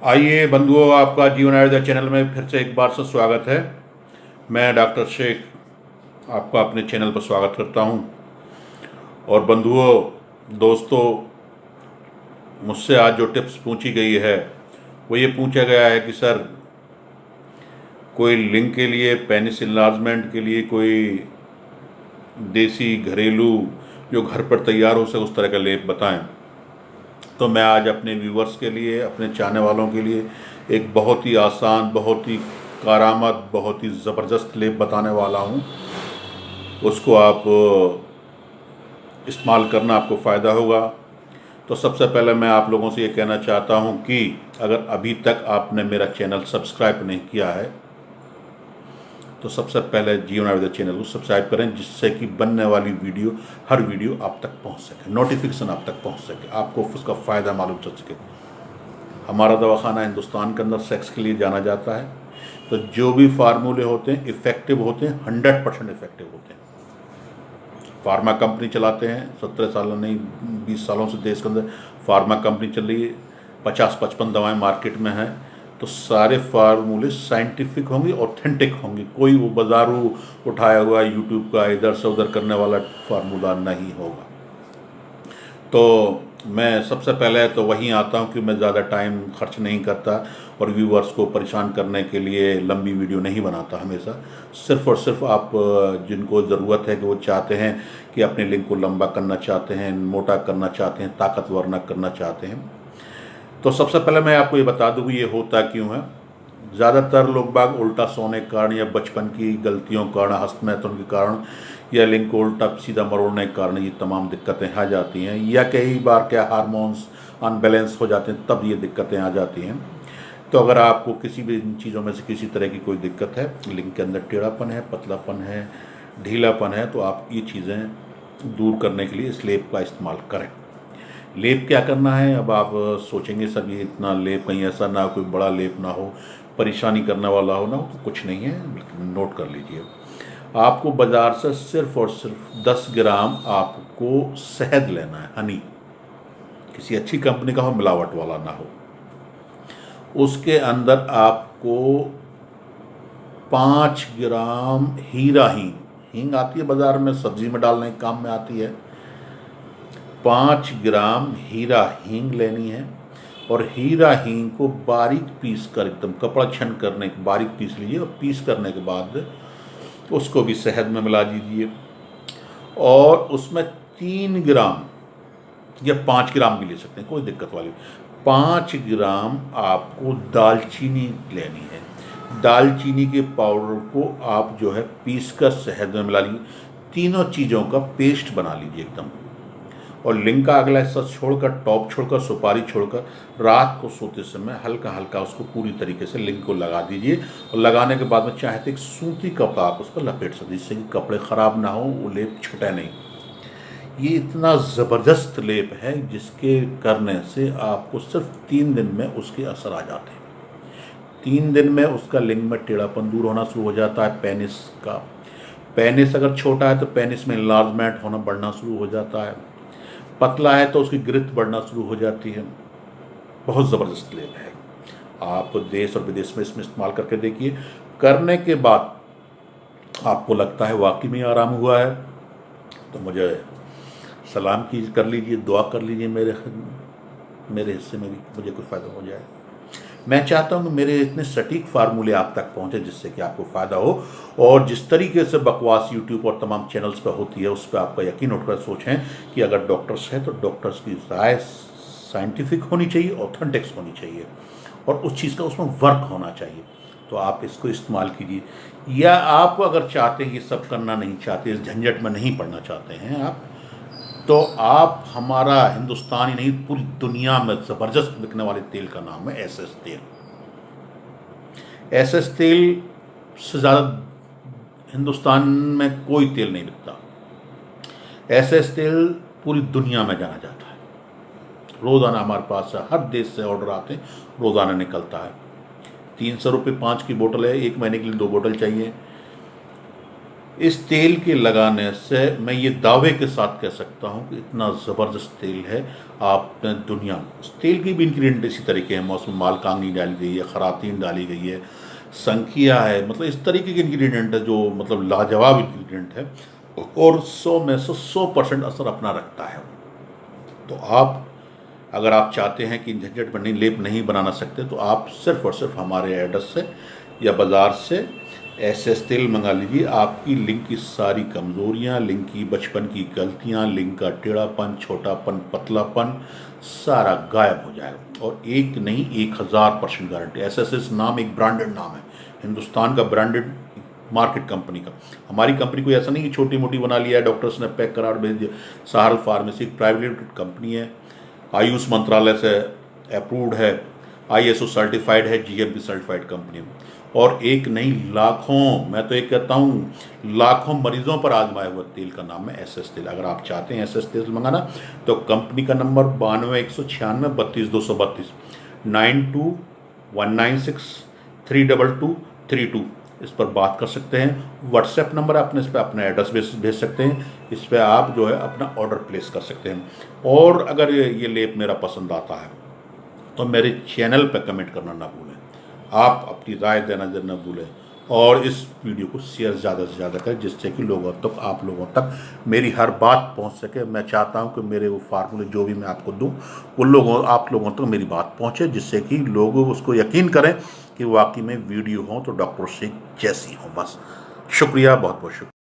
आइए बंधुओं, आपका जीवन आयुर्वेद चैनल में फिर से एक बार से स्वागत है। मैं डॉक्टर शेख आपका अपने चैनल पर स्वागत करता हूं। और बंधुओं, दोस्तों, मुझसे आज जो टिप्स पूछी गई है वो ये पूछा गया है कि सर, कोई लिंग के लिए, पेनिस इनलार्जमेंट के लिए कोई देसी घरेलू जो घर पर तैयार हो सके उस तरह का लेप बताएं। तो मैं आज अपने व्यूवर्स के लिए, अपने चाहने वालों के लिए एक बहुत ही आसान, बहुत ही कारामद, बहुत ही ज़बरदस्त लेप बताने वाला हूँ। उसको आप इस्तेमाल करना, आपको फ़ायदा होगा। तो सबसे पहले मैं आप लोगों से ये कहना चाहता हूँ कि अगर अभी तक आपने मेरा चैनल सब्सक्राइब नहीं किया है तो सबसे पहले जीवन आयुर्वेद चैनल को सब्सक्राइब करें, जिससे कि बनने वाली वीडियो, हर वीडियो आप तक पहुंच सके, नोटिफिकेशन आप तक पहुंच सके, आपको उसका फ़ायदा मालूम चल सके। हमारा दवाखाना हिंदुस्तान के अंदर सेक्स के लिए जाना जाता है, तो जो भी फार्मूले होते हैं इफ़ेक्टिव होते हैं, 100% इफ़ेक्टिव होते हैं। फार्मा कंपनी चलाते हैं, 17 सालों नहीं 20 सालों से देश के अंदर फार्मा कंपनी चल रही है, 50-55 दवाएँ मार्केट में हैं। तो सारे फार्मूले साइंटिफिक होंगे, ऑथेंटिक होंगे, कोई वो बाजारू उठाया हुआ यूट्यूब का इधर से उधर करने वाला फार्मूला नहीं होगा। तो मैं सबसे पहले तो वहीं आता हूँ कि मैं ज़्यादा टाइम खर्च नहीं करता और व्यूअर्स को परेशान करने के लिए लंबी वीडियो नहीं बनाता हमेशा। सिर्फ़ और सिर्फ आप जिनको ज़रूरत है कि वो चाहते हैं कि अपने लिंग को लंबा करना चाहते हैं, मोटा करना चाहते हैं, ताकतवर न करना चाहते हैं, तो सबसे पहले मैं आपको ये बता दूँ कि ये होता क्यों है। ज़्यादातर लोग बाग उल्टा सोने के कारण या बचपन की गलतियों के कारण, हस्तमैथुन के कारण या लिंग को उल्टा सीधा मरोड़ने के कारण ये तमाम दिक्कतें आ जाती हैं, या कई बार क्या हार्मोन्स अनबैलेंस हो जाते हैं तब ये दिक्कतें आ जाती हैं। तो अगर आपको किसी भी इन चीज़ों में से किसी तरह की कोई दिक्कत है, लिंग के अंदर टेढ़ापन है, पतलापन है, ढीलापन है, तो आप ये चीज़ें दूर करने के लिए इस लेप का इस्तेमाल करें। लेप क्या करना है, अब आप सोचेंगे सर ये इतना लेप, कहीं ऐसा ना कोई बड़ा लेप ना हो, परेशानी करने वाला हो ना हो, तो कुछ नहीं है, लेकिन नोट कर लीजिए। आपको बाज़ार से सिर्फ और सिर्फ 10 ग्राम आपको शहद लेना है, हनी, किसी अच्छी कंपनी का हो, मिलावट वाला ना हो। उसके अंदर आपको 5 ग्राम हीरा हींग, हींग आती है बाज़ार में, सब्जी में डालने के काम में आती है, 5 ग्राम हीरा हींग लेनी है। और हीरा हींग को बारीक पीस कर, एकदम कपड़ा छन करने के बारीक पीस लीजिए, और पीस करने के बाद उसको भी शहद में मिला दीजिए। और उसमें 3 ग्राम या 5 ग्राम भी ले सकते हैं, कोई दिक्कत वाली, 5 ग्राम आपको दालचीनी लेनी है। दालचीनी के पाउडर को आप जो है पीस कर शहद में मिला लीजिए, तीनों चीज़ों का पेस्ट बना लीजिए एकदम। और लिंग का अगला हिस्सा छोड़कर, टॉप छोड़कर, सुपारी छोड़कर, रात को सोते समय हल्का हल्का उसको पूरी तरीके से लिंग को लगा दीजिए। और लगाने के बाद में चाहे तो एक सूती कपड़ा आप उस पर लपेट सकते, जिससे कि कपड़े ख़राब ना हो, वो लेप छुटे नहीं। ये इतना ज़बरदस्त लेप है जिसके करने से आपको सिर्फ 3 दिन में उसके असर आ जाते हैं। 3 दिन में उसका लिंग में टेढ़ापन दूर होना शुरू हो जाता है। पेनिस का, पेनिस अगर छोटा है तो पेनिस में इनलार्जमेंट होना, बढ़ना शुरू हो जाता है। पतला है तो उसकी गिरफ्त बढ़ना शुरू हो जाती है। बहुत ज़बरदस्त लेप है, आप देश और विदेश में इसमें इस्तेमाल करके देखिए। करने के बाद आपको लगता है वाकई में आराम हुआ है, तो मुझे सलाम की कर लीजिए, दुआ कर लीजिए मेरे हिस्से में भी मुझे कोई फ़ायदा हो जाए। मैं चाहता हूँ कि मेरे इतने सटीक फार्मूले आप तक पहुँचे जिससे कि आपको फ़ायदा हो। और जिस तरीके से बकवास यूट्यूब और तमाम चैनल्स पर होती है उस पर आपका यकीन उठकर सोचें कि अगर डॉक्टर्स हैं तो डॉक्टर्स की राय साइंटिफिक होनी चाहिए, ऑथेंटिक्स होनी चाहिए, और उस चीज़ का उसमें वर्क होना चाहिए। तो आप इसको इस्तेमाल कीजिए। या आप अगर चाहते हैं ये सब करना नहीं चाहते, इस झंझट में नहीं पड़ना चाहते हैं आप, तो आप हमारा हिंदुस्तान ही नहीं पूरी दुनिया में ज़बरदस्त बिकने वाले तेल का नाम है एसएस तेल। एसएस तेल से ज़्यादा हिंदुस्तान में कोई तेल नहीं बिकता। एसएस तेल पूरी दुनिया में जाना जाता है। रोज़ाना हमारे पास हर देश से ऑर्डर आते हैं, रोज़ाना निकलता है। 300 रुपये 5 की बोतल है, 1 महीने के लिए 2 बोतल चाहिए। इस तेल के लगाने से मैं ये दावे के साथ कह सकता हूँ कि इतना ज़बरदस्त तेल है आपने दुनिया में। उस तेल की भी इंग्रेडिएंट इसी तरीके हैं, उसमें मालकांगनी डाली गई है, खरातीन डाली गई है, संखिया है, मतलब इस तरीके के इंग्रेडिएंट है जो मतलब लाजवाब इंग्रेडिएंट है और 100 में से 100% असर अपना रखता है। तो आप अगर आप चाहते हैं कि झंझट बनी लेप नहीं बनाना सकते तो आप सिर्फ़ और सिर्फ हमारे एड्रेस से या बाज़ार से एसएस तेल मंगा लीजिए। आपकी लिंग की सारी कमज़ोरियाँ, लिंग की बचपन की गलतियाँ, लिंग का टेढ़ापन, छोटापन, पतलापन सारा गायब हो जाएगा। और एक नहीं 1000% गारंटी। एसएस नाम एक ब्रांडेड नाम है, हिंदुस्तान का ब्रांडेड मार्केट कंपनी का। हमारी कंपनी कोई ऐसा नहीं कि छोटी मोटी बना लिया है, डॉक्टर्स ने पैक करा भेज दिया। सहारल फार्मेसी एक प्राइवेट लिमिटेड कंपनी है, आयुष मंत्रालय से अप्रूव्ड है, आईएसओ सर्टिफाइड है, जीएमपी सर्टिफाइड कंपनी। और एक नहीं लाखों, मैं तो एक कहता हूँ लाखों मरीजों पर आजमाया हुआ तेल का नाम है एसएस तेल। अगर आप चाहते हैं एसएस तेल मंगाना तो कंपनी का नंबर 92 196 32 232 92 196 322 32। इस पर बात कर सकते हैं। व्हाट्सएप नंबर है अपने, इस पर अपना एड्रेस भेज सकते हैं, इस पर आप जो है अपना ऑर्डर प्लेस कर सकते हैं। और अगर ये लेप मेरा पसंद आता है तो मेरे चैनल पर कमेंट करना ना भूलें, आप अपनी राय देना न भूलें और इस वीडियो को शेयर ज़्यादा से ज़्यादा करें जिससे कि लोगों तक, आप लोगों तक मेरी हर बात पहुंच सके। मैं चाहता हूं कि मेरे वो फार्मूले जो भी मैं आपको दूं वो आप लोगों तक मेरी बात पहुंचे, जिससे कि लोग उसको यकीन करें कि वाकई में वीडियो हो तो डॉक्टर शेख जैसी हो। बस शुक्रिया, बहुत बहुत शुक्रिया।